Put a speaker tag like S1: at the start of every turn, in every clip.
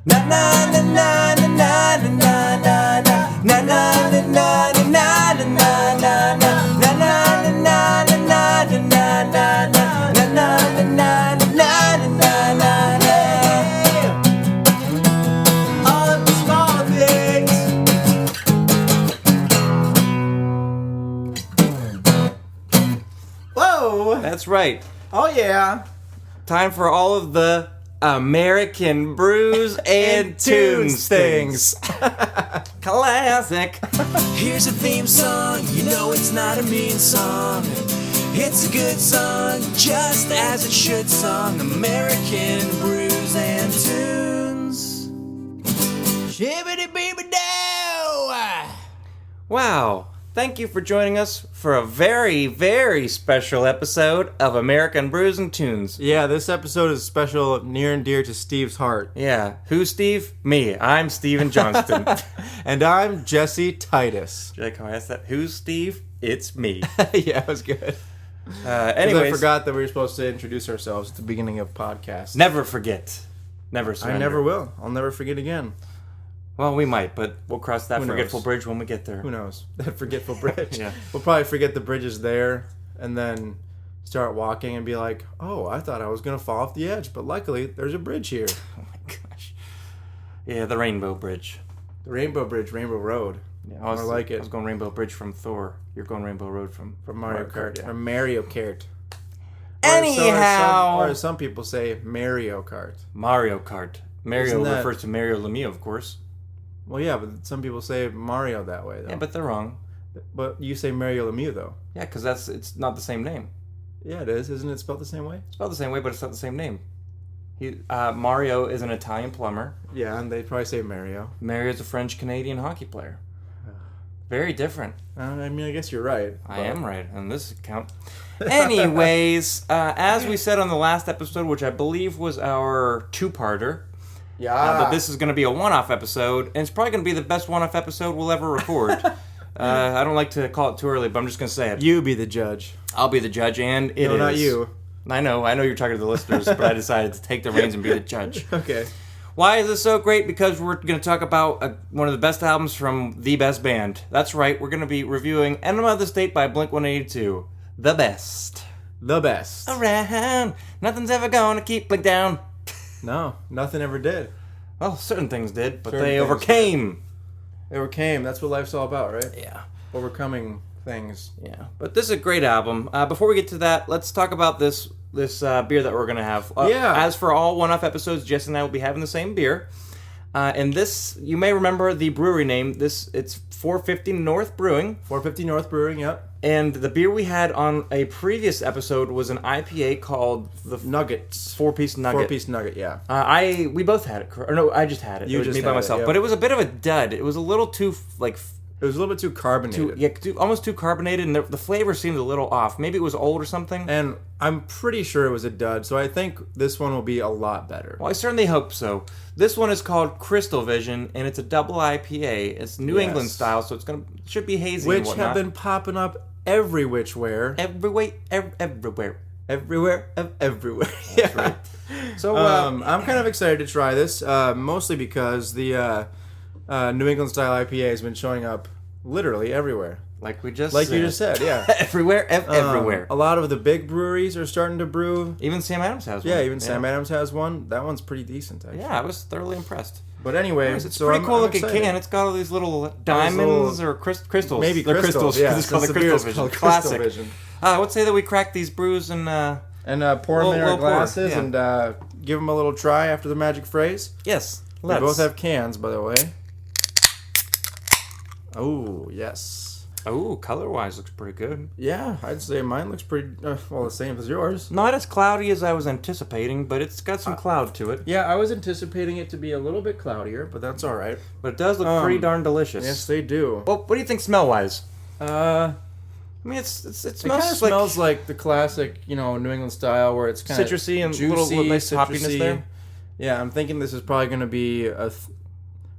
S1: Na na na na na na na na na na na na na na na na na na all of the small things. Whoa!
S2: That's right.
S1: Oh yeah!
S2: Time for all of the American brews and tunes things. Classic.
S1: Here's a theme song, you know it's not a mean song. It's a good song, just as it should song. American brews and tunes. Shibbity beeby dow.
S2: Wow. Thank you for joining us for a very, very special episode of American Brews and Tunes.
S3: Yeah, this episode is special, near and dear to Steve's heart.
S2: Yeah. Who's Steve? Me. I'm Steven Johnston.
S3: And I'm Jesse Titus.
S2: Do you like how I asked that? Who's Steve? It's me.
S3: Yeah, it was good.
S2: Anyways.
S3: I forgot that we were supposed to introduce ourselves at the beginning of podcasts.
S2: Never forget. Never surrender.
S3: I never will. I'll never forget again.
S2: Well, we might, but we'll cross that
S3: Who
S2: forgetful
S3: knows?
S2: bridge when we get there.
S3: Who knows? That forgetful bridge.
S2: Yeah.
S3: We'll probably forget the bridge is there and then start walking and be like, oh, I thought I was going to fall off the edge, but luckily there's a bridge here.
S2: Oh my gosh. Yeah, the Rainbow Bridge.
S3: The Rainbow Bridge, Rainbow Road.
S2: Yeah,
S3: I like it.
S2: I was going Rainbow Bridge from Thor. You're going Rainbow Road from
S3: Mario Kart.
S2: yeah.
S3: Or Mario Kart.
S2: Anyhow.
S3: Or as some people say, Mario Kart.
S2: Mario Kart. Mario
S3: Isn't that-
S2: refers to Mario Lemieux, of course.
S3: Well, yeah, but some people say Mario that way, though.
S2: Yeah, but they're wrong.
S3: But you say Mario Lemieux, though.
S2: Yeah, because it's not the same name.
S3: Yeah, it is. Isn't it spelled the same way?
S2: It's spelled the same way, but it's not the same name. Mario is an Italian plumber.
S3: Yeah, and they probably say Mario.
S2: Mario is a French-Canadian hockey player. Very different.
S3: I mean, I guess you're right.
S2: I am right on this account. Anyways, as we said on the last episode, which I believe was our two-parter,
S3: Yeah.
S2: but this is going to be a one-off episode, and it's probably going to be the best one-off episode we'll ever record. I don't like to call it too early, but I'm just going to say it.
S3: You be the judge.
S2: I'll be the judge, and it is.
S3: No, not you.
S2: I know you're talking to the listeners, but I decided to take the reins and be the judge.
S3: Okay.
S2: Why is this so great? Because we're going to talk about one of the best albums from the best band. That's right, we're going to be reviewing Enema of the State by Blink-182. The best.
S3: The best.
S2: Around. Nothing's ever going to keep Blink down.
S3: No, nothing ever did.
S2: Well, certain things did, but
S3: Certain
S2: they
S3: things
S2: overcame.
S3: They overcame. That's what life's all about, right?
S2: Yeah.
S3: Overcoming things.
S2: Yeah. But this is a great album. Before we get to that, let's talk about this beer that we're going to have.
S3: Yeah.
S2: As for all one-off episodes, Jess and I will be having the same beer. And this, you may remember the brewery name. It's 450 North Brewing.
S3: 450 North Brewing, yep.
S2: And the beer we had on a previous episode was an IPA called the
S3: Nuggets.
S2: Four-Piece Nugget.
S3: Four-piece nugget, yeah.
S2: We both had it. Or no, I just had it.
S3: You
S2: it was
S3: just
S2: me by
S3: had it,
S2: myself.
S3: yep.
S2: But it was a bit of a dud. It was a little too, like...
S3: It was a little bit too carbonated.
S2: Almost too carbonated, and the flavor seemed a little off. Maybe it was old or something.
S3: And I'm pretty sure it was a dud, so I think this one will be a lot better.
S2: Well, I certainly hope so. This one is called Crystal Vision, and it's a double IPA. It's New
S3: Yes.
S2: England style, so should be hazy and
S3: Which
S2: whatnot.
S3: have been popping up every which where.
S2: everywhere.
S3: Everywhere.
S2: That's right. So,
S3: I'm kind of excited to try this, mostly because the New England style IPA has been showing up literally everywhere.
S2: like we just
S3: Like
S2: said.
S3: you just said, yeah.
S2: everywhere. Everywhere.
S3: A lot of the big breweries are starting to brew.
S2: Even Sam Adams has one.
S3: Yeah, even Sam Adams has one. That one's pretty decent, actually.
S2: Yeah, I was thoroughly impressed.
S3: But anyway,
S2: It's
S3: so
S2: pretty
S3: I'm-
S2: cool
S3: I'm
S2: looking
S3: excited.
S2: can. It's got all these little diamonds or crystals.
S3: Maybe
S2: They're
S3: crystals, yeah.
S2: It's called
S3: since
S2: the
S3: beer
S2: Crystal
S3: is
S2: Vision.
S3: called
S2: Classic.
S3: Crystal Vision.
S2: Let's say that we crack these brews and
S3: Pour them in our
S2: Little pour,
S3: glasses
S2: yeah.
S3: and give them a little try after the magic phrase.
S2: yes,
S3: We
S2: let's.
S3: both have cans, by the way. Oh, yes.
S2: Oh, color-wise looks pretty good.
S3: Yeah, I'd say mine looks pretty, the same as yours.
S2: Not as cloudy as I was anticipating, but it's got some cloud to it.
S3: Yeah, I was anticipating it to be a little bit cloudier, but that's all right.
S2: But it does look pretty darn delicious.
S3: Yes, they do.
S2: Well, what do you think smell-wise?
S3: Uh,
S2: I mean, it
S3: it
S2: smells
S3: kind of smells like the classic, New England style, where it's kind of
S2: citrusy and
S3: juicy,
S2: little nice hoppiness
S3: citrusy.
S2: there.
S3: Yeah, I'm thinking this is probably going to be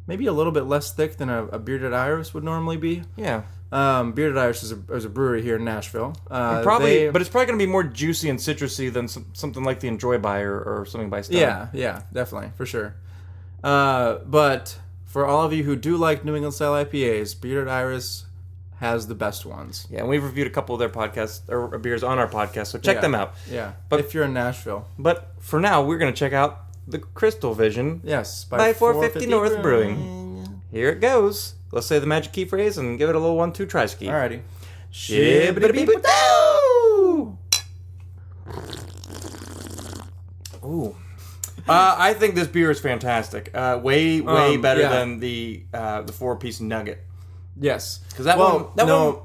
S3: maybe a little bit less thick than a bearded iris would normally be.
S2: Yeah.
S3: Bearded Iris is a brewery here in Nashville.
S2: But it's probably going to be more juicy and citrusy than something like the Enjoy by or something by Stone.
S3: Yeah, definitely, for sure. But for all of you who do like New England style IPAs, Bearded Iris has the best ones.
S2: Yeah, and we've reviewed a couple of their podcasts or beers on our podcast, so check them out.
S3: Yeah,
S2: But
S3: if you're in Nashville.
S2: But for now, we're going to check out the Crystal Vision.
S3: Yes,
S2: by 450 North Brewing. Here it goes. Let's say the magic key phrase and give it a little 1-2 try ski.
S3: Alrighty.
S2: Shibbity-beep-doo! Ooh. I think this beer is fantastic. Way better than the 4-piece nugget.
S3: Yes,
S2: Because that one.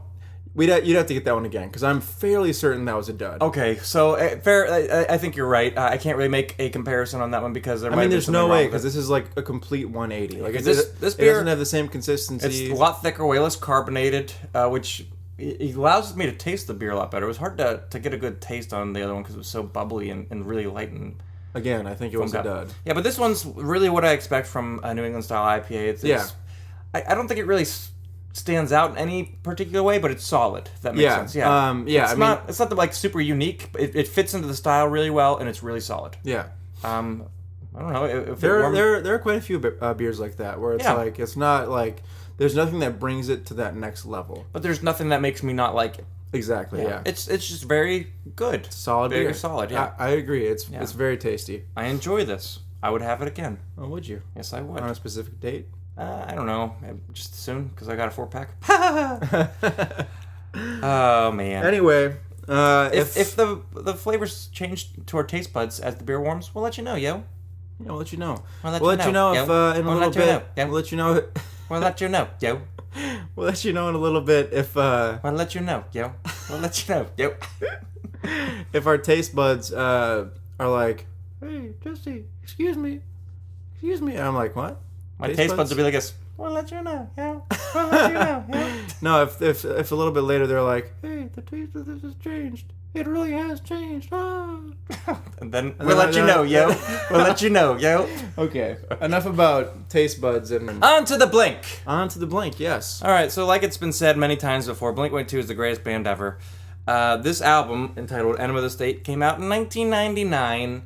S3: You'd have to get that one again because I'm fairly certain that was a dud.
S2: Okay, so fair. I think you're right. I can't really make a comparison on that one because
S3: there's no way because this is like a complete 180. Like
S2: this
S3: it
S2: beer
S3: doesn't have the same consistency.
S2: It's a lot thicker, way less carbonated, which it allows me to taste the beer a lot better. It was hard to get a good taste on the other one because it was so bubbly and really light and.
S3: Again, I think it was a dud.
S2: Yeah, but this one's really what I expect from a New England style IPA. I don't think it really stands out in any particular way, but it's solid. If that makes sense. Yeah. It's not like super unique. It fits into the style really well, and it's really solid.
S3: Yeah.
S2: I don't know.
S3: There are quite a few beers like that where it's like it's not like there's nothing that brings it to that next level.
S2: But there's nothing that makes me not like it.
S3: Exactly. Yeah.
S2: It's just very good.
S3: Solid beer.
S2: Very solid. Yeah.
S3: I agree. It's very tasty.
S2: I enjoy this. I would have it again.
S3: Oh, would you?
S2: Yes, I would.
S3: On a specific date?
S2: I don't know. Just soon, because I got a 4-pack. Oh, man.
S3: Anyway,
S2: if the flavors change to our taste buds as the beer warms, we'll let you know, yo.
S3: Yeah, we'll let you know.
S2: We'll let you know
S3: if in a little bit. We'll let you know.
S2: We'll let you know, yo.
S3: We'll let you know in a little bit if.
S2: We'll let you know, yo. We'll let you know, yo.
S3: If our taste buds are like, hey, Jesse, excuse me. And I'm like, what?
S2: My taste buds will be like this. We'll let you know, yo. We'll let you know, yo.
S3: No, if a little bit later they're like, hey, the taste of this has changed. It really has changed. Oh.
S2: and then we'll let you know, yo. We'll let you know, yo.
S3: Okay. Enough about taste buds and
S2: on to the Blink.
S3: On to the Blink, yes.
S2: All right, so like it's been said many times before, Blink-182 is the greatest band ever. This album, entitled Enema of the State, came out in 1999,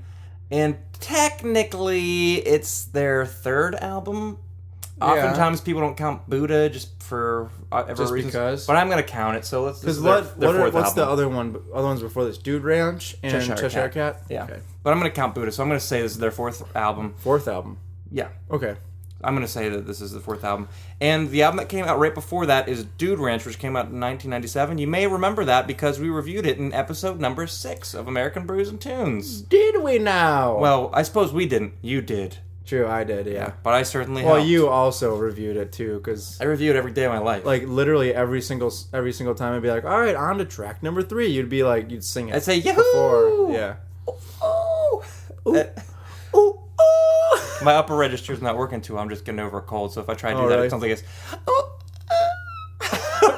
S2: and technically it's their third album.
S3: Yeah.
S2: Oftentimes people don't count Buddha just for whatever reasons.
S3: Because.
S2: But I'm going to count it, so let's...
S3: Because what's the other ones before this? Dude Ranch and Cheshire Cat?
S2: Yeah.
S3: Okay.
S2: But I'm going to count Buddha, so I'm going to say this is their fourth album.
S3: Fourth album?
S2: Yeah.
S3: Okay.
S2: I'm going to say that this is the fourth album. And the album that came out right before that is Dude Ranch, which came out in 1997. You may remember that because we reviewed it in episode number 6 of American Brews and Tunes.
S3: Did we now?
S2: Well, I suppose we didn't. You did.
S3: True, I did, yeah.
S2: But I certainly
S3: Well,
S2: helped.
S3: you also reviewed it, too, because...
S2: I review it every day of my life.
S3: Like, literally every single time I'd be like, all right, on to track number 3. You'd be like, you'd sing it.
S2: I'd say, Yahoo!
S3: Before, yeah.
S2: Ooh. My upper register's not working too. I'm just getting over a cold, so if I try to do that,
S3: really?
S2: it sounds like it's...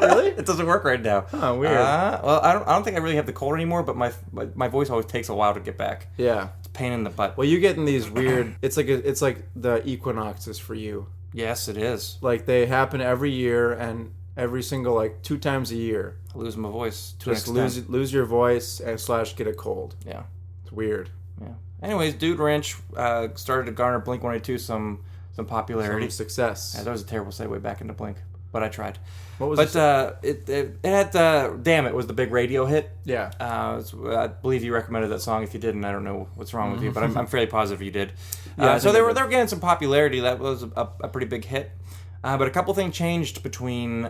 S3: Really?
S2: It doesn't work right now.
S3: Oh, weird.
S2: Well, I don't think I really have the cold anymore, but my voice always takes a while to get back.
S3: Yeah.
S2: It's a pain in the butt.
S3: Well, you get in these weird... It's like the equinoxes for you.
S2: Yes, it is.
S3: Like, they happen every year, and every single, 2 times a year.
S2: I lose my voice to
S3: Just
S2: an extent.
S3: lose your voice and / get a cold.
S2: Yeah.
S3: It's weird.
S2: Yeah. Anyways, Dude Ranch started to garner Blink-182 some popularity.
S3: Some success.
S2: Yeah, that was a terrible segue back into Blink, but I tried.
S3: What was
S2: it had Damn It was the big radio hit.
S3: Yeah.
S2: I believe you recommended that song. If you didn't, I don't know what's wrong with you, but I'm fairly positive you did.
S3: Yeah,
S2: so they were getting some popularity. That was a pretty big hit. But a couple things changed between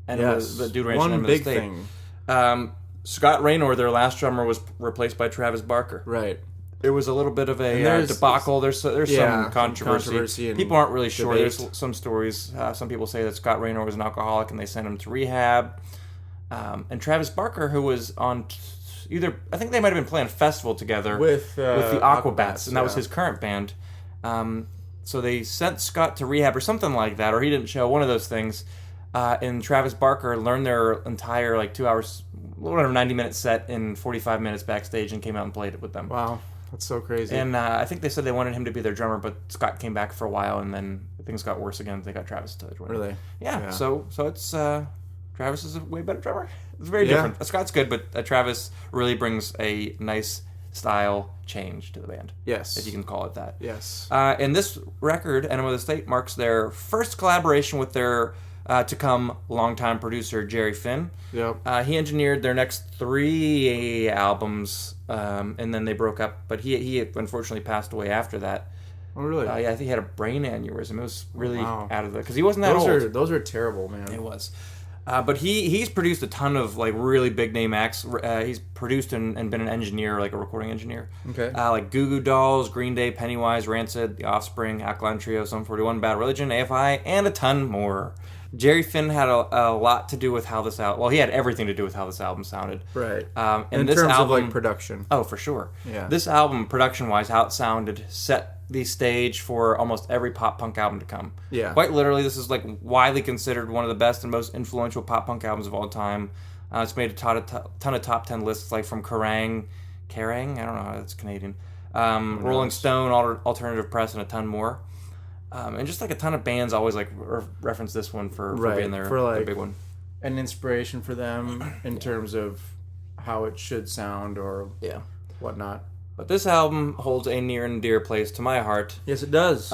S2: the Dude Ranch and
S3: One
S2: Enema
S3: big
S2: of the State.
S3: thing.
S2: Scott Raynor, their last drummer, was replaced by Travis Barker.
S3: Right.
S2: There was a little bit of a
S3: there's
S2: debacle. There's some controversy.
S3: And
S2: People aren't really sure.
S3: debate.
S2: There's some stories. Some people say that Scott Raynor was an alcoholic and they sent him to rehab. And Travis Barker, who was on I think they might have been playing a festival together
S3: with
S2: the Aquabats, and that was his current band. So they sent Scott to rehab or something like that, or he didn't show, one of those things. And Travis Barker learned their entire 2 hours, whatever, 90-minute set in 45 minutes backstage and came out and played it with them.
S3: Wow. That's so crazy.
S2: And I think they said they wanted him to be their drummer, but Scott came back for a while, and then things got worse again. They got Travis to join.
S3: Really?
S2: Yeah. So it's Travis is a way better drummer. It's very different. Scott's good, but Travis really brings a nice style change to the band.
S3: Yes.
S2: If you can call it that.
S3: Yes.
S2: And this record, Enema of the State, marks their first collaboration with their to-come longtime producer, Jerry Finn.
S3: Yep.
S2: He engineered their next 3 albums, and then they broke up. But he unfortunately passed away after that.
S3: Oh, really?
S2: Yeah, I think he had a brain aneurysm. It was really
S3: Wow.
S2: out of the... Because he wasn't that old.
S3: Those are terrible, man.
S2: It was. But he's produced a ton of like really big name acts. He's produced and been an engineer, like a recording engineer.
S3: Okay.
S2: Like Goo Goo Dolls, Green Day, Pennywise, Rancid, The Offspring, Alkaline Trio, Sum 41, Bad Religion, AFI, and a ton more. Jerry Finn had a lot to do with how this album... Well, he had everything to do with how this album sounded.
S3: Right.
S2: And
S3: in
S2: this
S3: terms
S2: album,
S3: of like production.
S2: Oh, for sure.
S3: Yeah.
S2: This album, production-wise, how it sounded, set the stage for almost every pop-punk album to come.
S3: Yeah.
S2: Quite literally, this is like widely considered one of the best and most influential pop-punk albums of all time. It's made a ton of top 10 lists, like from Kerrang! I don't know, that's Canadian. Rolling Stone, Alternative Press, and a ton more. And just like a ton of bands always like reference this one for being their big one.
S3: An inspiration for them in terms of how it should sound or whatnot.
S2: But this album holds a near and dear place to my heart.
S3: Yes, it does.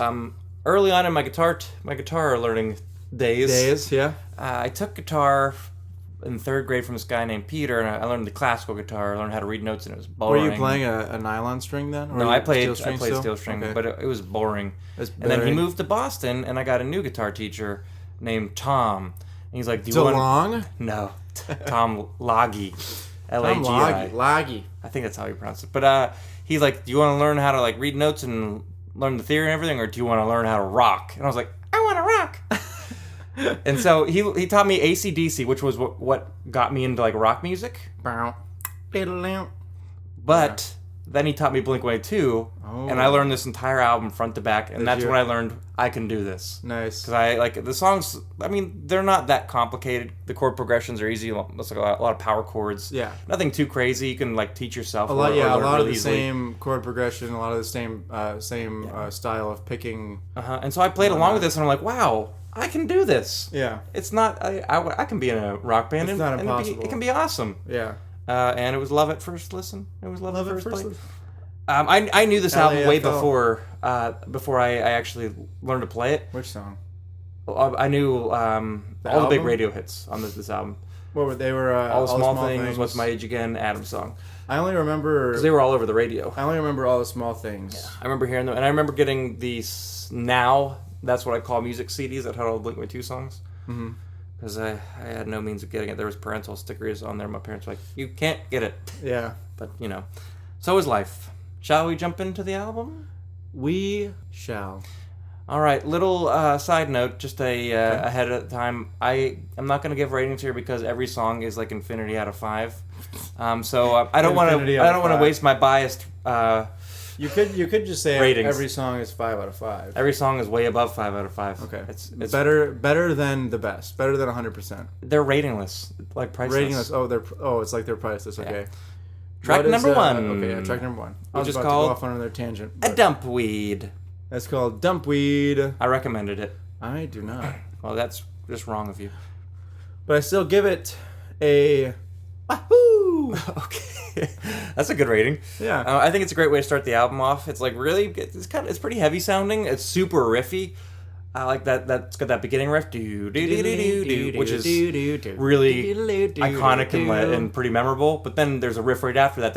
S2: Early on in my guitar learning days, I took guitar in 3rd grade from this guy named Peter, and I learned the classical guitar. I learned how to read notes, and it was boring.
S3: Were you playing a nylon string then? Or
S2: No, I played
S3: steel
S2: steel string,
S3: okay.
S2: but it was boring.
S3: That's
S2: And then he
S3: very-
S2: moved to Boston, and I got a new guitar teacher named Tom. And he's like, "Do you
S3: DeLong?
S2: want?" No, Tom Laggy, Lagi.
S3: Laggy.
S2: I think that's how you pronounce it. But he's like, "Do you want to learn how to like read notes and learn the theory and everything, or do you want to learn how to rock?" And I was like, "I want to rock." And so he taught me AC/DC, which was what got me into like rock music. But then he taught me Blink-182, and I learned this entire album front to back, and that's when I learned I can do this.
S3: Nice.
S2: Because I like the songs. I mean, they're not that complicated. The chord progressions are easy. It's like a lot of power chords.
S3: Yeah.
S2: Nothing too crazy. You can like teach yourself.
S3: A lot,
S2: or
S3: a
S2: learn
S3: lot of
S2: really
S3: the
S2: easily.
S3: same chord progression, a lot of the same style of picking.
S2: And so I played along with this, and I'm like, wow, I can do this.
S3: Yeah.
S2: It's not. I can be in a rock band.
S3: It's not impossible.
S2: It can be awesome.
S3: Yeah.
S2: And it was love at first listen. It was love at first play.
S3: listen.
S2: I knew this album way
S3: LAFL.
S2: before I actually learned to play it.
S3: Which song?
S2: I knew all the big
S3: album?
S2: radio hits on this album.
S3: What were they? Were
S2: All the small things. What's My Age Again? Adam's song.
S3: I only remember.
S2: Because they were all over the radio.
S3: I only remember All the Small Things.
S2: I remember hearing them, and I remember getting these now. That's what I call music CDs that had all the Blink-182 songs.
S3: Mm-hmm.
S2: Because I had no means of getting it. There was parental stickers on there. My parents were like, "You can't get it."
S3: Yeah.
S2: But so is life. Shall we jump into the album?
S3: We shall.
S2: All right. Little side note, just ahead of time. I'm not going to give ratings here because every song is like infinity out of 5. So I don't want to waste my biased.
S3: You could just say
S2: ratings.
S3: every song is 5 out of 5.
S2: Every song is way above 5 out of 5.
S3: Okay.
S2: It's
S3: better than the best. Better than 100%.
S2: They're ratingless, like priceless.
S3: Ratingless. It's like they're priceless. Okay.
S2: Track number 1.
S3: Okay, yeah, track number 1. I was
S2: Which is
S3: about to
S2: called
S3: go off on another tangent.
S2: A Dumpweed.
S3: That's called Dumpweed.
S2: I recommended it.
S3: I do not.
S2: Well, that's just wrong of you.
S3: But I still give it a wahoo.
S2: Okay. That's a good rating.
S3: Yeah.
S2: I think it's a great way to start the album off. It's like it's pretty heavy sounding. It's super riffy. I like that. That's got that beginning riff, which is really iconic and pretty memorable. But then there's a riff right after that,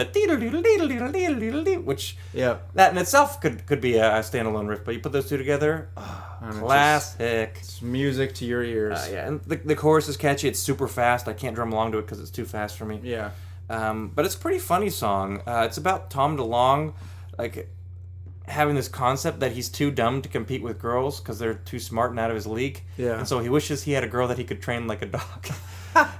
S2: which that in itself could be a standalone riff. But you put those two together, classic.
S3: It's music to your ears.
S2: And the chorus is catchy. It's super fast. I can't drum along to it because it's too fast for me.
S3: Yeah.
S2: But it's a pretty funny song. It's about Tom DeLonge, like having this concept that he's too dumb to compete with girls because they're too smart and out of his league.
S3: Yeah.
S2: And so he wishes he had a girl that he could train like a dog.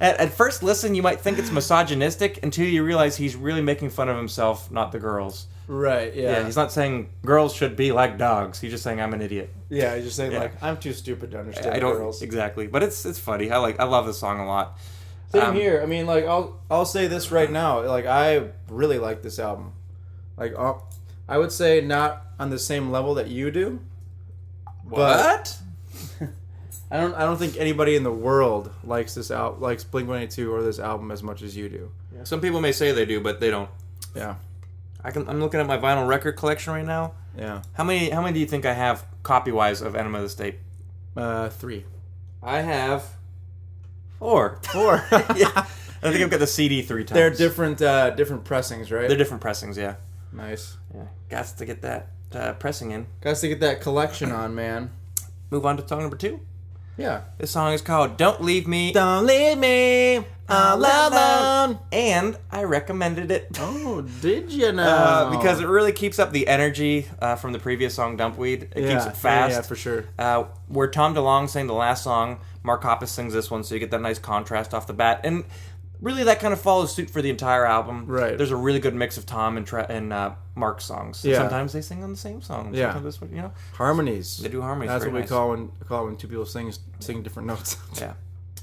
S2: At first listen, you might think it's misogynistic until you realize he's really making fun of himself, not the girls.
S3: Right, yeah.
S2: He's not saying girls should be like dogs. He's just saying I'm an idiot.
S3: Yeah, he's just saying like I'm too stupid to understand girls.
S2: Exactly. But it's funny. I love this song a lot.
S3: Same here. I mean, like I'll say this right now. Like I really like this album. Like I would say not on the same level that you do.
S2: What?
S3: I don't think anybody in the world likes Blink-182 or this album as much as you do.
S2: Yeah. Some people may say they do, but they don't.
S3: Yeah.
S2: I'm looking at my vinyl record collection right now.
S3: Yeah.
S2: How many do you think I have copy-wise of Enema of the State?
S3: 3.
S2: I have 4.
S3: 4.
S2: Yeah. I think I've got the CD 3 times.
S3: They're different pressings, right?
S2: They're different pressings, yeah.
S3: Nice.
S2: Yeah. Got to get that pressing in.
S3: Got to get that collection on, man.
S2: Move on to song number 2.
S3: Yeah.
S2: This song is called Don't Leave Me.
S3: Don't leave me all alone.
S2: And I recommended it.
S3: Oh, did you know?
S2: Because it really keeps up the energy from the previous song, Dumpweed. It keeps it fast.
S3: Yeah, for sure.
S2: Where Tom DeLonge sang the last song, Mark Hoppus sings this one, so you get that nice contrast off the bat. And really that kind of follows suit for the entire album.
S3: Right.
S2: There's a really good mix of Tom and Mark's songs.
S3: Yeah.
S2: Sometimes they sing on the same song.
S3: Yeah.
S2: Sometimes this,
S3: Harmonies.
S2: They do harmonies.
S3: That's
S2: very
S3: what we
S2: nice.
S3: call it when two people sing different notes.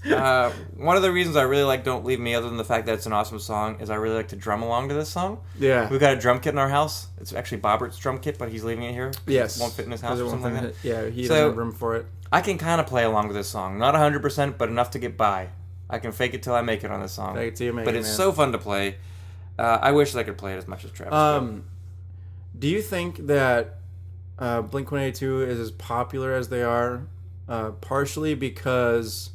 S2: Yeah. One of the reasons I really like Don't Leave Me, other than the fact that it's an awesome song, is I really like to drum along to this song.
S3: Yeah.
S2: We've got a drum kit in our house. It's actually Bobbert's drum kit, but he's leaving it here.
S3: Yes.
S2: It won't fit in his house or something like that.
S3: Yeah, he
S2: So-
S3: doesn't have room for it.
S2: I can kind of play along to this song. Not 100%, but enough to get by. I can fake it till I make it on this song.
S3: Fake it till you make
S2: but
S3: it,
S2: it's
S3: man.
S2: so fun to play. I wish I could play it as much as Travis.
S3: Do you think that Blink-182 is as popular as they are partially because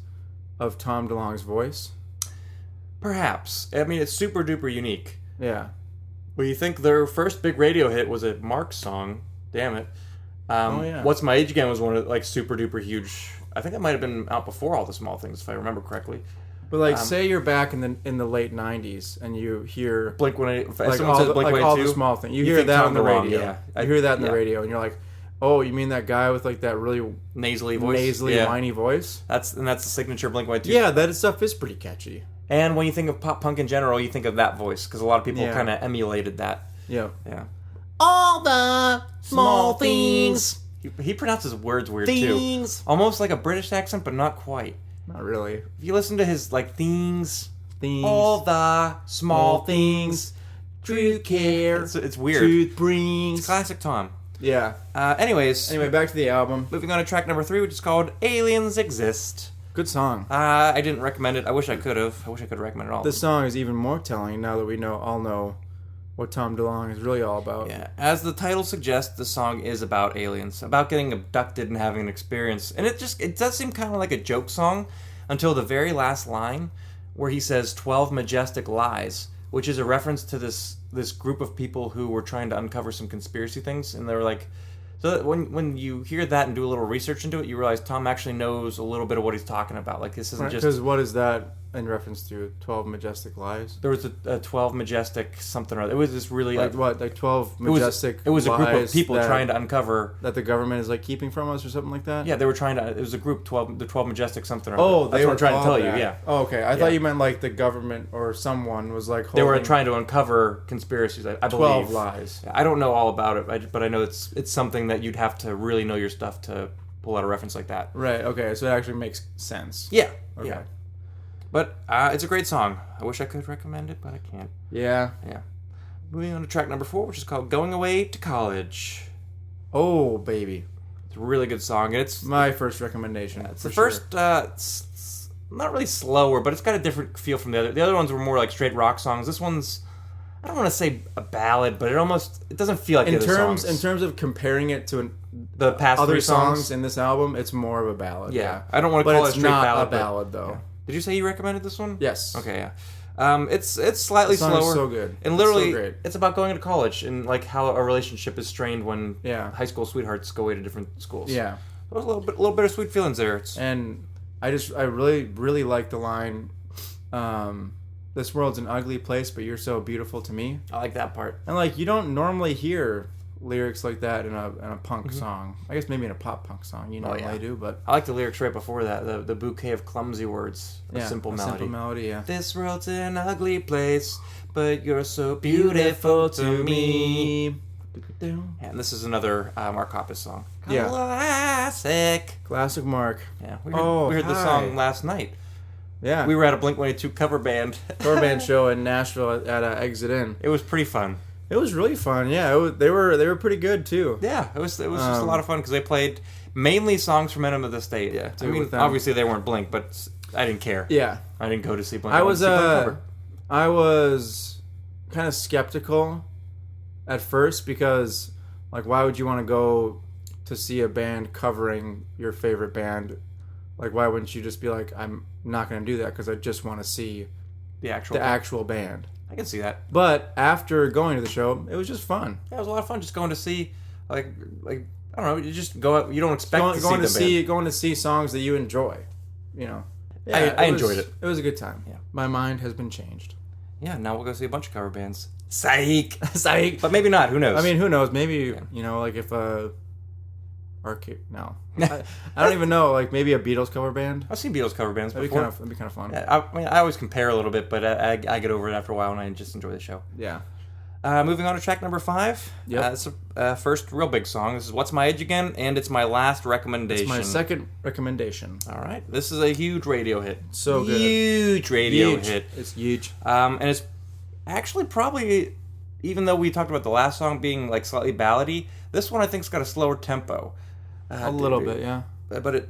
S3: of Tom DeLonge's voice?
S2: Perhaps. I mean, it's super duper unique.
S3: Yeah.
S2: Well, you think their first big radio hit was a Mark song. Damn it.
S3: Yeah.
S2: What's My Age Again was one of super duper huge. I think it might have been out before All the Small Things, if I remember correctly.
S3: But say you're back in the late '90s and you hear
S2: Blink-182.
S3: like
S2: Someone says Blink-182,
S3: all the small things. You hear
S2: think
S3: that
S2: Tom
S3: on the
S2: DeLonge,
S3: radio.
S2: yeah.
S3: You hear that on the
S2: Yeah.
S3: radio, and you're like, "Oh, you mean that guy with like that really
S2: nasally voice,
S3: nasally, whiny voice?"
S2: That's the signature Blink-182.
S3: Yeah, that stuff is pretty catchy.
S2: And when you think of pop punk in general, you think of that voice because a lot of people
S3: Yeah.
S2: kind of emulated that.
S3: Yeah.
S2: Yeah.
S3: All the small things.
S2: He pronounces words weird
S3: Things.
S2: too. Almost like a British accent, but not quite.
S3: Not really.
S2: If you listen to his things,
S3: Things.
S2: all the small things,
S3: True care.
S2: it's weird.
S3: Truth brings.
S2: It's classic Tom.
S3: Yeah.
S2: Anyways,
S3: Anyway, back to the album.
S2: moving on to track number 3, which is called Aliens Exist.
S3: Good song.
S2: I didn't recommend it. I wish I could have. I wish I could have recommended it all.
S3: This song is even more telling now that we all know what Tom DeLonge is really all about.
S2: Yeah, as the title suggests, the song is about aliens, about getting abducted and having an experience. And it does seem kind of like a joke song until the very last line where he says 12 majestic lies, which is a reference to this group of people who were trying to uncover some conspiracy things. And they were like, so that when you hear that and do a little research into it, you realize Tom actually knows a little bit of what he's talking about. Like, this isn't just...
S3: Because what is that in reference to? 12 majestic lies?
S2: There was a 12 majestic something or other. It was this really...
S3: Like what? Like 12 majestic
S2: It was a group of
S3: lies
S2: people trying to uncover...
S3: that the government is like keeping from us or something like that?
S2: Yeah, they were trying to... It was a group, the 12 majestic something or
S3: Oh,
S2: other.
S3: they
S2: That's
S3: were
S2: what I'm trying to tell
S3: called
S2: you,
S3: that.
S2: yeah.
S3: Oh, okay. I thought you meant like the government or someone was like
S2: They were
S3: holding
S2: trying to uncover conspiracies, I
S3: 12
S2: believe.
S3: lies.
S2: I don't know all about it, but I know it's something that you'd have to really know your stuff to pull out a reference like that.
S3: Right, okay. So it actually makes sense.
S2: Yeah,
S3: Okay.
S2: yeah. But it's a great song. I wish I could recommend it, but I can't.
S3: Yeah.
S2: Yeah. Moving on to track number 4, which is called Going Away to College.
S3: Oh, baby.
S2: It's a really good song. And it's
S3: My first recommendation.
S2: It's
S3: for
S2: the first, it's not really slower, but it's got a different feel from the other. The other ones were more like straight rock songs. This one's, I don't want to say a ballad, but it doesn't feel like
S3: in
S2: the other
S3: terms
S2: songs.
S3: in terms of comparing it to
S2: The past
S3: other
S2: 3
S3: songs in this album, it's more of a ballad.
S2: Yeah. I don't want to
S3: But
S2: call it a
S3: it's
S2: straight
S3: not
S2: ballad.
S3: a ballad though.
S2: Yeah. Did you say you recommended this one?
S3: Yes.
S2: Okay, yeah. It's slightly
S3: The song is
S2: slower.
S3: so good.
S2: And
S3: It's
S2: literally,
S3: so great.
S2: it's about going to college and like how a relationship is strained when
S3: Yeah.
S2: high school sweethearts go away to different schools.
S3: Yeah.
S2: There's a little bit of sweet feelings there. It's
S3: And I really, really like the line, "This world's an ugly place, but you're so beautiful to me."
S2: I like that part.
S3: And like you don't normally hear lyrics like that in a punk song. I guess maybe in a pop punk song you normally
S2: yeah.
S3: do, but
S2: I like the lyrics right before that. The bouquet of clumsy words. A simple melody.
S3: Simple melody, yeah.
S2: This world's an ugly place, but you're so beautiful to me. And this is another Mark Hoppus song.
S3: Yeah.
S2: Classic.
S3: Classic Mark.
S2: Yeah. We heard the
S3: hi.
S2: song last night.
S3: Yeah.
S2: We were at a Blink-182 cover band.
S3: Cover band show in Nashville at Exit In.
S2: It was pretty fun.
S3: It was really fun. Yeah, they were pretty good too.
S2: Yeah, it was just a lot of fun because they played mainly songs from Enema of the State.
S3: Yeah,
S2: I mean,
S3: with them.
S2: obviously they weren't Blink, but I didn't care.
S3: Yeah.
S2: I didn't go to see Blink.
S3: I
S2: went to see Blink cover.
S3: was kind of skeptical at first because, like, why would you want to go to see a band covering your favorite band? Like, why wouldn't you just be like, I'm not going to do that because I just want to see
S2: The
S3: actual band.
S2: I can see that.
S3: But after going to the show, it was just fun.
S2: Yeah, it was a lot of fun just going to see, like I don't know, you just go out, you don't expect to see
S3: going to see songs that you enjoy, you know.
S2: Yeah, I enjoyed it.
S3: It was a good time.
S2: Yeah.
S3: My mind has been changed.
S2: Yeah, now we'll go see a bunch of cover bands. Psych!
S3: Psych!
S2: But maybe not, who knows?
S3: I mean, who knows? Maybe, you know, like if Arcade... No. I don't even know. Like, maybe a Beatles cover band?
S2: I've seen Beatles cover bands before.
S3: That'd be kind of fun.
S2: Yeah, I mean, I always compare a little bit, but I get over it after a while, and I just enjoy the show.
S3: Yeah.
S2: Moving on to track number 5.
S3: Yep.
S2: It's the first real big song. This is What's My Age Again, and it's my last recommendation.
S3: It's my second recommendation.
S2: All right. This is a huge radio hit.
S3: So good.
S2: Huge radio hit.
S3: It's huge.
S2: And it's actually probably, even though we talked about the last song being like slightly ballady, this one I think's got a slower tempo.
S3: A little bit, yeah.
S2: But it...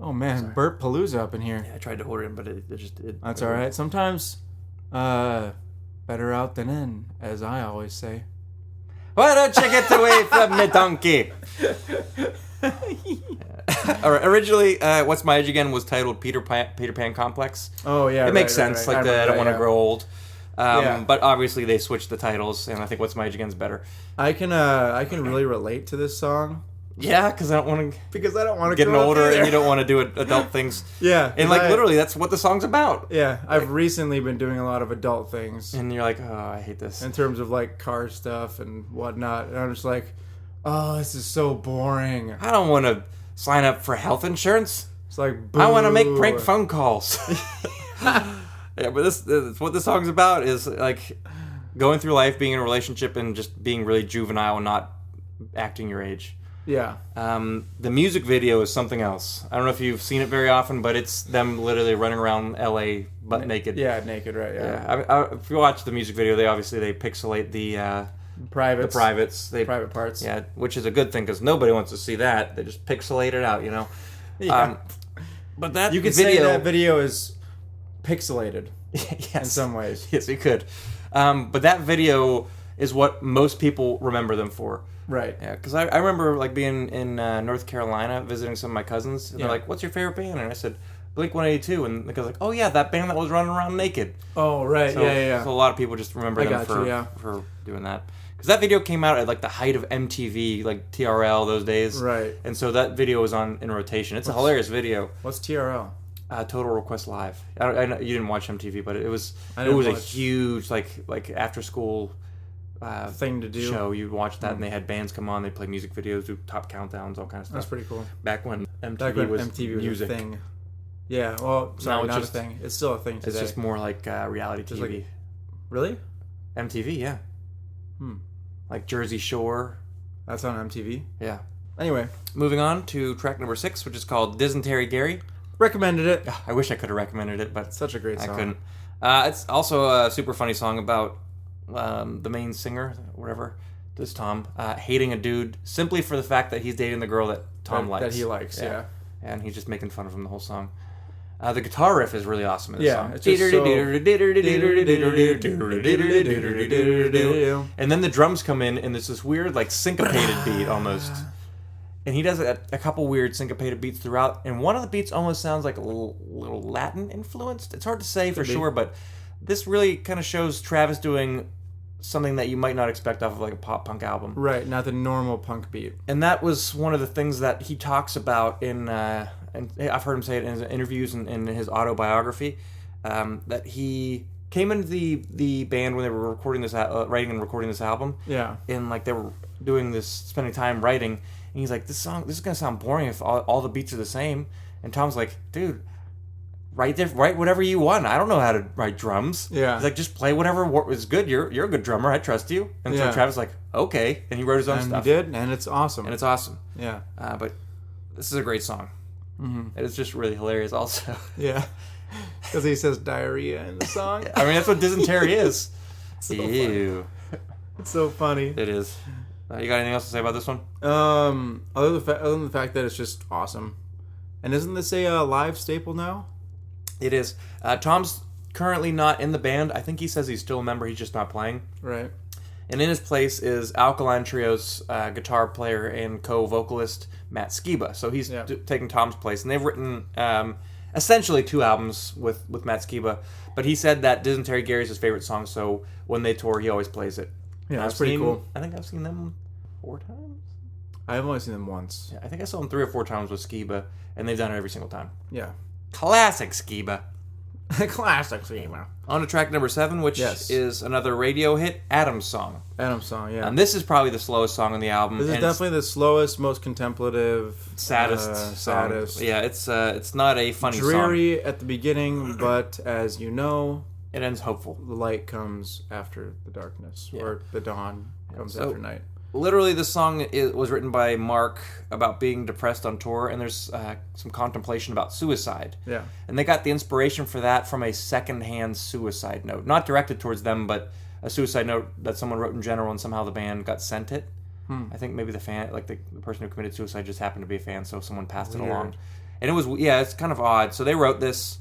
S3: Oh, man. Burp Palooza up in here.
S2: Yeah, I tried to hold it in, but it just...
S3: That's all right. Sometimes... better out than in, as I always say.
S2: Why don't you get away from me, donkey? All right, originally, What's My Age Again was titled Peter Pan Complex.
S3: Oh, yeah.
S2: It makes sense. Like, I don't want to grow old.
S3: Yeah.
S2: But obviously, they switched the titles, and I think What's My Age Again's better.
S3: I can really relate to this song.
S2: Yeah, because I don't want to...
S3: Because I don't want to
S2: getting older, and you don't want to do adult things.
S3: Yeah.
S2: And, like, literally, that's what the song's about.
S3: Yeah, I've recently been doing a lot of adult things.
S2: And you're like, oh, I hate this.
S3: In terms of, like, car stuff and whatnot. And I'm just like, oh, this is so boring.
S2: I don't want to sign up for health insurance.
S3: It's like, boo.
S2: I want to make prank phone calls. Yeah, but this what the song's about is, like, going through life, being in a relationship, and just being really juvenile and not acting your age.
S3: Yeah.
S2: The music video is something else. I don't know if you've seen it very often, but it's them literally running around L.A. butt naked.
S3: Yeah, naked, right? Yeah.
S2: Yeah. If you watch the music video, they pixelate the
S3: privates. Private parts.
S2: Yeah, which is a good thing because nobody wants to see that. They just pixelate it out, you know.
S3: Yeah.
S2: But that
S3: you could say that video is pixelated.
S2: Yes.
S3: In some ways.
S2: Yes, you could. But that video is what most people remember them for.
S3: Right.
S2: Yeah, because I remember like being in North Carolina visiting some of my cousins, and they're like, "What's your favorite band?" And I said, "Blink-182," and the guy's like, "Oh yeah, that band that was running around naked."
S3: Oh right,
S2: so,
S3: yeah.
S2: So a lot of people just remember them for doing that. Because that video came out at like the height of MTV, like TRL those days.
S3: Right.
S2: And so that video was in rotation. It's a hilarious video.
S3: What's TRL?
S2: Total Request Live. I know you didn't watch MTV, but it was a huge like after school
S3: thing to do.
S2: Show. You'd watch that, and they had bands come on. They play music videos, do top countdowns, all kind of stuff.
S3: That's pretty cool.
S2: Back when MTV was music.
S3: A thing. Yeah. Well, sorry, not a thing. It's still a thing today.
S2: It's just more like reality TV.
S3: Like, really?
S2: MTV, yeah. Like Jersey Shore.
S3: That's on MTV?
S2: Yeah.
S3: Anyway.
S2: Moving on to track number 6, which is called Dysentery Gary.
S3: Recommended it.
S2: I wish I could have recommended it, but...
S3: Such a great song.
S2: I couldn't. It's also a super funny song about the main singer, whatever, this Tom, hating a dude simply for the fact that he's dating the girl that Tom likes.
S3: That he likes, yeah.
S2: And he's just making fun of him the whole song. The guitar riff is really awesome in this song.
S3: It's just
S2: and then the drums come in, and there's this weird, like, syncopated beat almost. And he does a couple weird syncopated beats throughout, and one of the beats almost sounds like a little Latin influenced. It's hard to say for sure, but this really kind of shows Travis doing something that you might not expect off of like a pop punk album.
S3: Right, not the normal punk beat.
S2: And that was one of the things that he talks about in, and I've heard him say it in his interviews and in his autobiography, that he came into the band when they were recording this, writing and recording this album.
S3: Yeah. And
S2: like they were spending time writing, and he's like, this is gonna sound boring if all the beats are the same. And Tom's like, dude, write whatever you want. I don't know how to write drums.
S3: Yeah.
S2: He's like, just play whatever is good. You're a good drummer. I trust you. And so Travis was like, okay. And he wrote his own stuff.
S3: He did, and it's awesome.
S2: Yeah. But this is a great song.
S3: Mm-hmm.
S2: It's just really hilarious also.
S3: Yeah. Because he says diarrhea in the song.
S2: I mean, that's what dysentery is.
S3: So
S2: Ew.
S3: Funny. It's so funny.
S2: It is. You got anything else to say about this one?
S3: Other than the fact that it's just awesome. And isn't this a live staple now?
S2: It is. Tom's currently not in the band. I think he says he's still a member. He's just not playing.
S3: Right.
S2: And in his place is Alkaline Trio's guitar player and co-vocalist Matt Skiba. So he's taking Tom's place. And they've written essentially 2 albums with Matt Skiba. But he said that Dysentery Gary's his favorite song, so when they tour, he always plays it.
S3: Yeah, that's pretty cool.
S2: I think I've seen them 4 times.
S3: I've only seen them once.
S2: Yeah, I think I saw them 3 or 4 times with Skiba, and they've done it every single time.
S3: Yeah.
S2: Classic Skiba.
S3: Classic Skiba.
S2: On to track number 7, which is another radio hit, Adam's Song.
S3: Adam's Song, yeah.
S2: And this is probably the slowest song on the album.
S3: This is definitely the slowest, most contemplative,
S2: saddest song. Yeah, it's not a funny song.
S3: Dreary at the beginning, but as you know,
S2: it ends hopeful.
S3: The light comes after the darkness, or the dawn comes after night.
S2: Literally, this song was written by Mark about being depressed on tour, and there's some contemplation about suicide.
S3: Yeah.
S2: And they got the inspiration for that from a secondhand suicide note. Not directed towards them, but a suicide note that someone wrote in general, and somehow the band got sent it. I think maybe the fan, like the person who committed suicide just happened to be a fan, so someone passed it along. And it was, it's kind of odd. So they wrote this,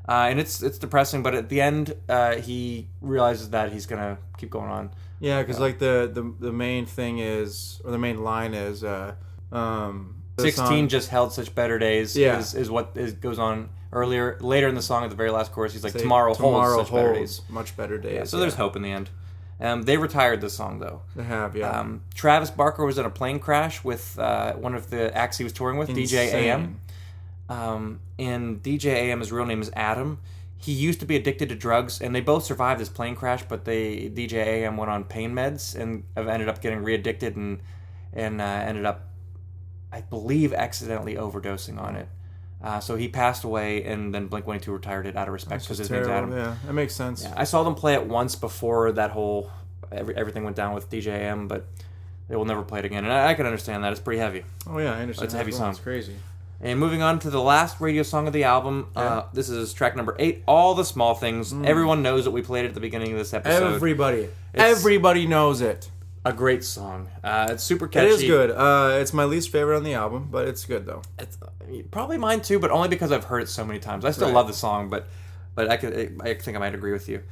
S2: and it's depressing, but at the end, he realizes that he's going to keep going on.
S3: Yeah, because like the main thing is, or the main line is,
S2: 16
S3: song,
S2: just held such better days. Is what goes on later in the song at the very last chorus. He's like, tomorrow holds such better days.
S3: Much better days.
S2: Yeah, so there's hope in the end. They retired this song though.
S3: They have, yeah.
S2: Travis Barker was in a plane crash with one of the acts he was touring with, DJ AM. And DJ AM, his real name is Adam. He used to be addicted to drugs, and they both survived this plane crash, but DJ AM went on pain meds and ended up getting re-addicted and ended up, I believe, accidentally overdosing on it. So he passed away, and then Blink-182 retired it out of respect because his name's Adam.
S3: Yeah, that makes sense.
S2: Yeah, I saw them play it once before that whole everything went down with DJ AM, but they will never play it again. And I can understand that. It's pretty heavy.
S3: Oh, yeah, I understand.
S2: It's a heavy song.
S3: It's crazy.
S2: And moving on to the last radio song of the album, this is track number 8, All the Small Things. Everyone knows that we played it at the beginning of this episode.
S3: Everybody knows it.
S2: A great song. It's super catchy.
S3: It is good. It's my least favorite on the album, but it's good though.
S2: It's probably mine too, but only because I've heard it so many times. I still love the song, but I think I might agree with you.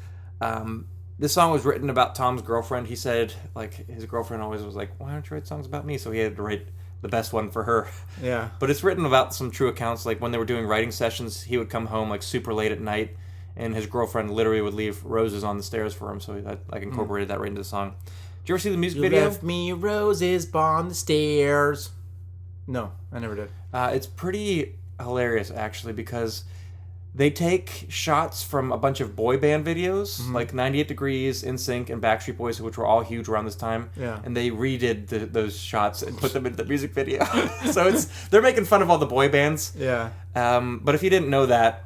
S2: This song was written about Tom's girlfriend. He said, like, his girlfriend always was like, why don't you write songs about me? So he had to write the best one for her.
S3: Yeah.
S2: But it's written about some true accounts. Like when they were doing writing sessions, he would come home like super late at night, and his girlfriend literally would leave roses on the stairs for him. So I incorporated that right into the song. Did you ever see the music video?
S3: Left me roses on the stairs. No, I never did.
S2: It's pretty hilarious actually, because they take shots from a bunch of boy band videos, like 98 Degrees, NSYNC, and Backstreet Boys, which were all huge around this time.
S3: Yeah.
S2: And they redid those shots and put them into the music video. So they're making fun of all the boy bands.
S3: Yeah.
S2: But if you didn't know that,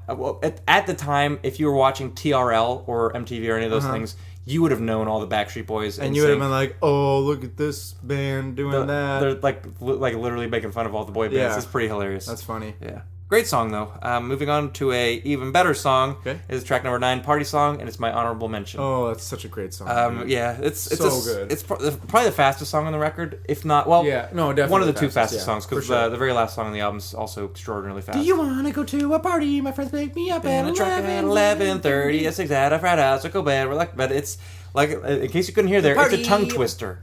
S2: at the time, if you were watching TRL or MTV or any of those things, you would have known all the Backstreet Boys.
S3: And you would have been like, oh, look at this band doing that.
S2: They're like literally making fun of all the boy bands.
S3: Yeah.
S2: It's pretty hilarious.
S3: That's funny.
S2: Yeah. Great song, though. Moving on to a even better song is track number 9, Party Song, and it's my honorable mention.
S3: Oh, that's such a great song.
S2: Yeah, it's
S3: so good.
S2: It's probably the fastest song on the record, if not, well,
S3: definitely
S2: one of the two fastest songs, because
S3: sure.
S2: the very last song on the album is also extraordinarily fast.
S3: Do you want to go to a party? My friends pick me up
S2: And
S3: at
S2: a truck at 11:30, it's exact, I fried out, so go bed, but it's like, in case you couldn't hear there, it's a tongue twister.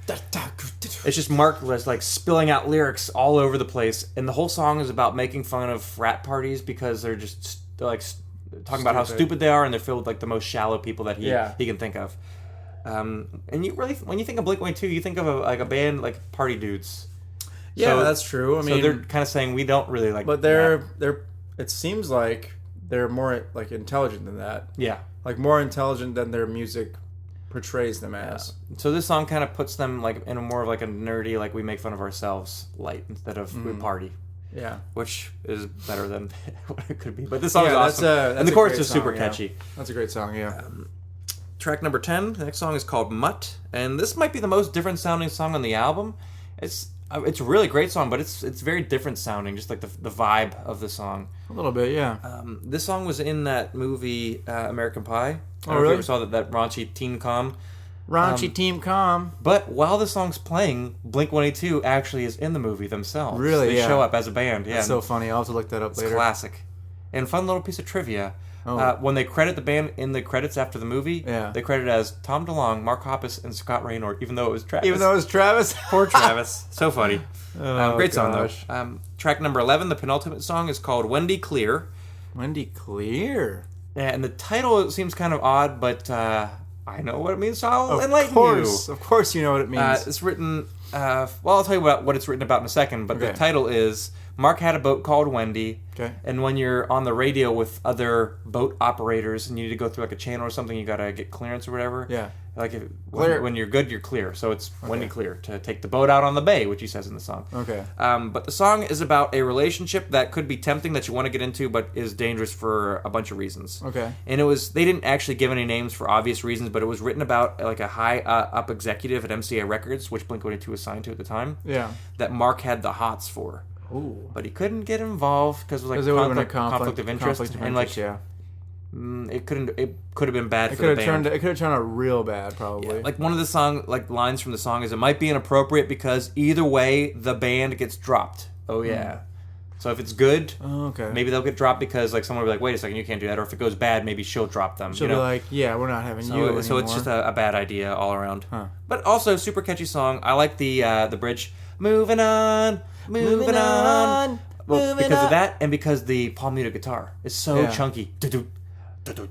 S2: It's just Mark was like spilling out lyrics all over the place, and the whole song is about making fun of frat parties because they're just like talking about how stupid they are, and they're filled with like the most shallow people that he can think of. And you really, when you think of Blink-182, you think of a band like party dudes.
S3: Yeah, so, that's true. I mean,
S2: so they're kind of saying we don't really like.
S3: But they're it seems like they're more like intelligent than that.
S2: Yeah,
S3: like more intelligent than their music portrays them as.
S2: Yeah. So this song kind of puts them like in a more of like a nerdy, like we make fun of ourselves light instead of we party.
S3: Yeah,
S2: which is better than what it could be. But this song is awesome, and the chorus is super catchy.
S3: That's a great song. Yeah.
S2: Track number 10. The next song is called Mutt, and this might be the most different sounding song on the album. It's a really great song, but it's very different sounding, just like the vibe of the song.
S3: A little bit, yeah.
S2: This song was in that movie American Pie.
S3: Oh, really?
S2: If you ever saw that raunchy teen com.
S3: Raunchy teen com.
S2: But while the song's playing, Blink-182 actually is in the movie themselves.
S3: Really?
S2: They show up as a band. Yeah.
S3: That's so funny. I'll have to look that up later.
S2: It's classic. And fun little piece of trivia. When they credit the band in the credits after the movie,
S3: Yeah.
S2: they credit it as Tom DeLonge, Mark Hoppus, and Scott Raynor, even though it was Travis.
S3: Even though it was Travis?
S2: Poor Travis. So funny. Great song,
S3: gosh.
S2: though. Track number 11, the penultimate song, is called Wendy Clear.
S3: Wendy Clear.
S2: Yeah, and the title seems kind of odd, but I know what it means, so I'll enlighten
S3: Of course you know what it means.
S2: It's written... well, I'll tell you what it's written about in a second, but the
S3: Okay.
S2: title is... Mark had a boat called Wendy,
S3: Okay.
S2: and when you're on the radio with other boat operators and you need to go through like a channel or something, you gotta get clearance or whatever.
S3: Yeah.
S2: Like
S3: Clear.
S2: when you're good, you're clear. So it's Wendy Clear to take the boat out on the bay, which he says in the song.
S3: Okay.
S2: But the song is about a relationship that could be tempting that you want to get into, but is dangerous for a bunch of reasons.
S3: Okay.
S2: And they didn't actually give any names for obvious reasons, but it was written about like a high up executive at MCA Records, which Blink-182 was signed to at the time.
S3: Yeah.
S2: That Mark had the hots for.
S3: Ooh.
S2: But he couldn't get involved because it was like
S3: Because it would have been a
S2: conflict of interest,
S3: conflict of
S2: and
S3: interest,
S2: like
S3: yeah.
S2: it could have been bad
S3: It
S2: for
S3: could
S2: the
S3: have
S2: band.
S3: turned out real bad, probably.
S2: Yeah, like one of the song lines from the song is, "It might be inappropriate because either way the band gets dropped." Oh yeah. So if it's good,
S3: Oh, okay.
S2: maybe they'll get dropped because like someone will be like, "Wait a second, you can't do that." Or if it goes bad, maybe she'll drop them.
S3: She'll
S2: you know?
S3: be like, yeah, we're not having you
S2: So
S3: anymore.
S2: it's just a bad idea all around.
S3: Huh.
S2: But also super catchy song. I like the bridge. Moving on, moving on. Well, because of that, and because the palm muted guitar is so chunky. Du-du, du-du,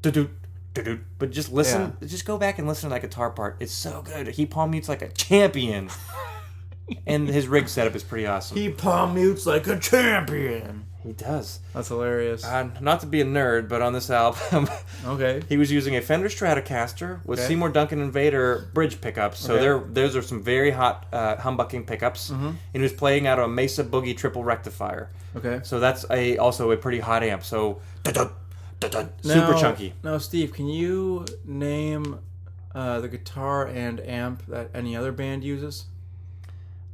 S2: du-du, du-du. But just listen, just go back and listen to that guitar part. It's so good. He palm mutes like a champion. And his rig setup is pretty awesome.
S3: He palm mutes like a champion.
S2: He does.
S3: That's hilarious.
S2: Not to be a nerd, but on this album,
S3: Okay.
S2: he was using a Fender Stratocaster with
S3: Okay.
S2: Seymour Duncan and Vader bridge pickups. So those are some very hot humbucking pickups. And he was playing out of a Mesa Boogie triple rectifier.
S3: Okay.
S2: So that's also a pretty hot amp. So super chunky.
S3: Now, Steve, can you name the guitar and amp that any other band uses?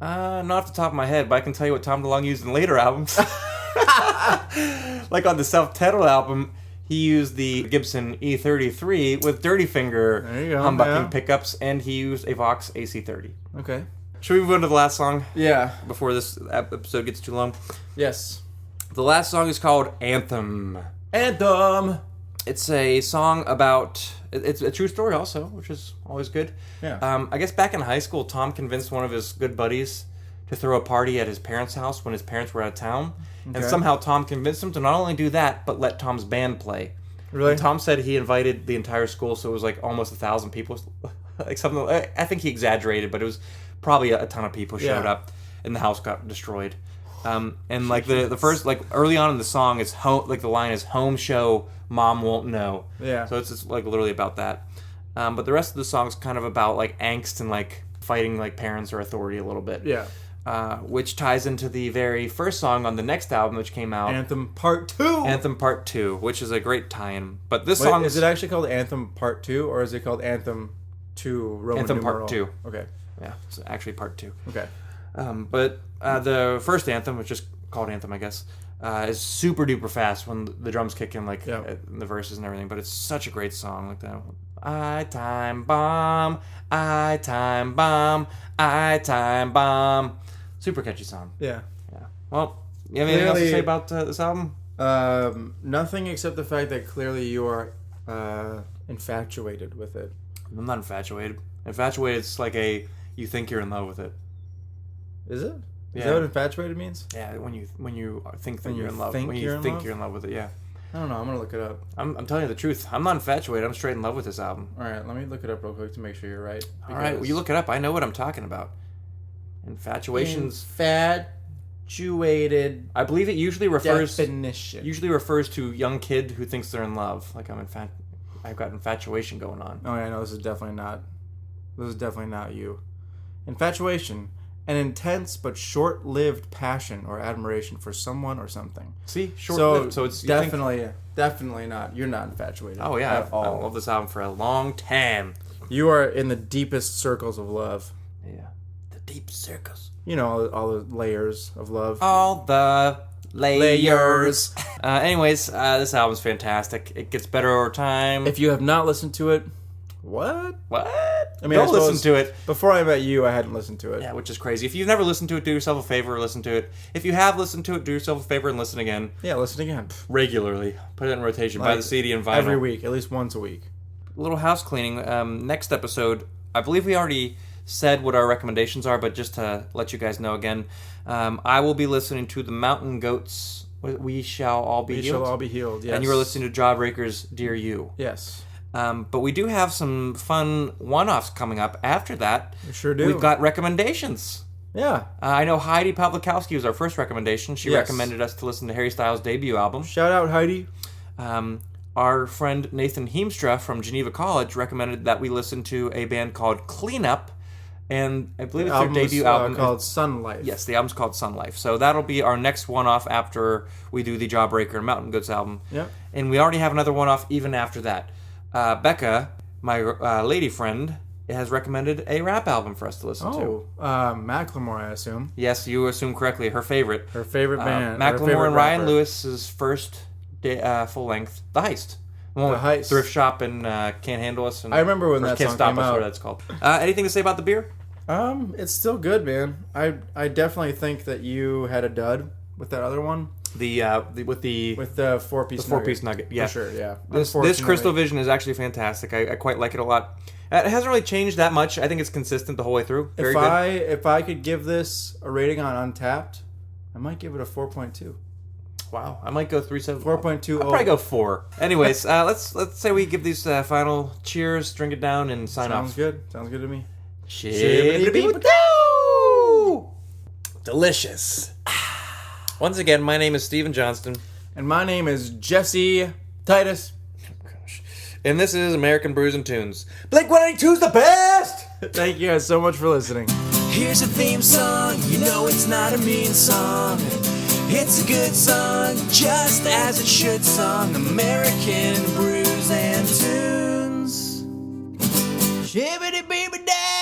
S2: Not off the top of my head, but I can tell you what Tom DeLonge used in later albums. Like on the self-titled album, he used the Gibson E33 with Dirty Finger
S3: There you go,
S2: humbucking
S3: yeah.
S2: pickups, and he used a Vox AC30.
S3: Okay.
S2: Should we move on to the last song
S3: Yeah.
S2: before this episode gets too long?
S3: Yes.
S2: The last song is called Anthem.
S3: Anthem.
S2: It's a song about... It's a true story also, which is always good.
S3: Yeah.
S2: I guess back in high school, Tom convinced one of his good buddies to throw a party at his parents' house when his parents were out of town. And
S3: Okay.
S2: somehow Tom convinced him to not only do that, but let Tom's band play.
S3: Really?
S2: And Tom said he invited the entire school, so it was like almost 1,000 people. Like something. I think he exaggerated, but it was probably a ton of people showed
S3: Yeah.
S2: up, and the house got destroyed. And like the first, like early on in the song, is home. Like the line is "Home show, Mom won't know."
S3: Yeah.
S2: So it's just like literally about that. But the rest of the song's kind of about like angst and like fighting like parents or authority a little bit.
S3: Yeah.
S2: Which ties into the very first song on the next album, which came out,
S3: Anthem Part 2.
S2: Anthem Part 2, which is a great tie-in. But this
S3: Wait,
S2: song
S3: is it actually called Anthem Part 2, or is it called Anthem 2 Roman
S2: Anthem
S3: numeral?
S2: Part 2.
S3: Okay.
S2: Yeah, it's actually Part 2.
S3: Okay.
S2: But the first anthem, which is called Anthem, I guess, is super duper fast when the drums kick in, like in the verses and everything. But it's such a great song, like that. I time bomb, I time bomb, I time bomb. Super catchy song.
S3: Yeah.
S2: Yeah. Well, you have anything else to
S3: Clearly-
S2: say about this album?
S3: Nothing except the fact that clearly you are infatuated with it.
S2: I'm not infatuated. Infatuated's like you think you're in love with it.
S3: Is it? Is
S2: Yeah.
S3: that what infatuated means?
S2: Yeah, when you think that
S3: When
S2: you're
S3: you
S2: in love.
S3: think
S2: When
S3: you're
S2: you
S3: in
S2: think
S3: love?
S2: you're in love with it, yeah.
S3: I don't know. I'm gonna look it up.
S2: I'm telling you the truth. I'm not infatuated. I'm straight in love with this album.
S3: All right, let me look it up real quick to make sure you're right.
S2: All right, well, you look it up. I know what I'm talking about. Infatuations.
S3: Infatuated
S2: I believe it usually refers
S3: definition.
S2: to young kid who thinks they're in love. Like I've got infatuation going on.
S3: Oh yeah, no, this is definitely not you. Infatuation, an intense but short-lived passion or admiration for someone or something.
S2: See, short-lived. So it's you think-
S3: definitely not. You're not infatuated.
S2: oh yeah,
S3: at all.
S2: I love this album for a long time.
S3: You are in the deepest circles of love.
S2: Yeah, the deep circles.
S3: You know, all the layers of love.
S2: All the layers. Anyways, this album's fantastic. It gets better over time.
S3: If you have not listened to it, what?
S2: What?
S3: I mean,
S2: Go listen to it.
S3: Before I met you, I hadn't listened to it.
S2: Yeah, which is crazy. If you've never listened to it, do yourself a favor, listen to it. If you have listened to it, do yourself a favor and listen again.
S3: Yeah, listen again.
S2: Regularly. Put it in rotation. Buy the CD and vinyl.
S3: Every week, at least once a week.
S2: A little house cleaning. Next episode, I believe we already said what our recommendations are, but just to let you guys know again, I will be listening to the Mountain Goats' We Shall All Be Healed.
S3: We Shall All Be Healed, yes.
S2: And you were listening to Jawbreaker's Dear You.
S3: Yes.
S2: But we do have some fun one-offs coming up after that.
S3: We sure do.
S2: We've got recommendations.
S3: Yeah.
S2: I know Heidi Pawlikowski was our first recommendation. She
S3: Yes.
S2: recommended us to listen to Harry Styles' debut album.
S3: Shout out, Heidi.
S2: Our friend Nathan Heemstra from Geneva College recommended that we listen to a band called Clean Up, and I believe it's their debut album
S3: called Sun Life.
S2: Yes, the album's called Sun Life. So that'll be our next one-off after we do the Jawbreaker and Mountain Goats album.
S3: Yep.
S2: And we already have another one-off even after that. Becca, my lady friend, has recommended a rap album for us to listen to.
S3: Macklemore, I assume.
S2: Yes, you assume correctly. Her favorite.
S3: Her favorite band.
S2: Macklemore
S3: her favorite
S2: and Ryan
S3: rapper.
S2: Lewis's first full-length, The Heist.
S3: The Heist.
S2: Thrift Shop and Can't Handle Us. And,
S3: I remember when
S2: or
S3: that
S2: Can't
S3: song
S2: Stop
S3: came
S2: Us,
S3: out.
S2: whatever that's called. Anything to say about the beer?
S3: It's still good, man. I definitely think that you had a dud with that other one.
S2: With the
S3: 4-piece
S2: nugget. Yeah.
S3: For sure, yeah.
S2: This Crystal Vision is actually fantastic. I quite like it a lot. It hasn't really changed that much. I think it's consistent the whole way through. Very good.
S3: If I could give this a rating on Untappd, I might give it a 4.2.
S2: Wow, I might go 3.7.
S3: 4.20.
S2: I'll probably go 4. Anyways, let's say we give these final cheers, drink it down, and sign off.
S3: Sounds good. Sounds good to me.
S2: Shibbity-bee-doo! Delicious. Once again, my name is Steven Johnston.
S3: And my name is Jesse Titus.
S2: Oh, gosh. And this is American Brews and Tunes. Blink-182's the best!
S3: Thank you guys so much for listening.
S1: Here's a theme song, you know it's not a mean song. It's a good song, just as it should song. American Brews and Tunes. Shibbity-bee-ba-da!